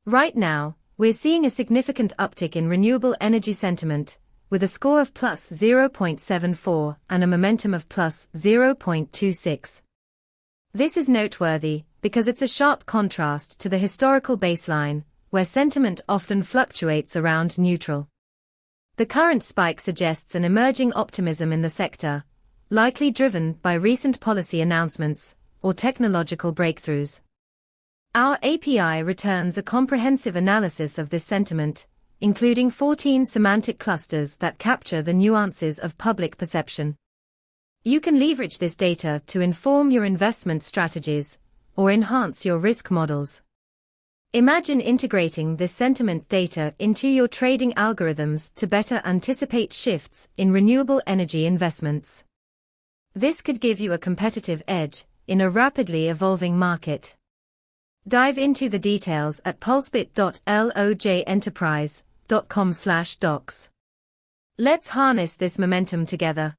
Right now, we're seeing a significant uptick in renewable energy sentiment, with a score of plus 0.74 and a momentum of plus 0.26. This is noteworthy because it's a sharp contrast to the historical baseline, where sentiment often fluctuates around neutral. The current spike suggests an emerging optimism in the sector, likely driven by recent policy announcements or technological breakthroughs. Our API returns a comprehensive analysis of this sentiment, including 14 semantic clusters that capture the nuances of public perception. You can leverage this data to inform your investment strategies or enhance your risk models. Imagine integrating this sentiment data into your trading algorithms to better anticipate shifts in renewable energy investments. This could give you a competitive edge in a rapidly evolving market. Dive into the details at pulsebit.lojenterprise.com/docs. Let's harness this momentum together.